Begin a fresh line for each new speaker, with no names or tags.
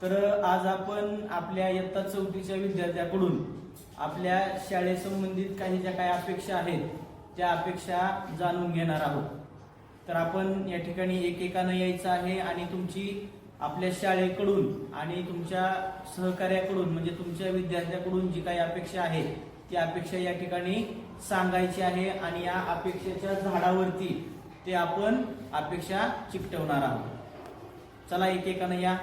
तर आज आपण आपल्या इयत्ता 4थीच्या विद्यार्थ्याकडून आपल्या शाळेसंबंधित काही ज्या काही अपेक्षा आहेत त्या अपेक्षा जाणून घेणार आहोत। तर आपण या ठिकाणी एकेकाने यायचं आहे आणि तुमची आपल्या शाळेकडून आणि तुमच्या सहकार्याकडून म्हणजे तुमच्या विद्यार्थ्याकडून जी काही अपेक्षा आहे ती अपेक्षा या ठिकाणी सांगायची आहे आणि या अपेक्षेच्या झाडावरती ते आपण अपेक्षा चिकटवणार आहोत। चला एकेकाने या।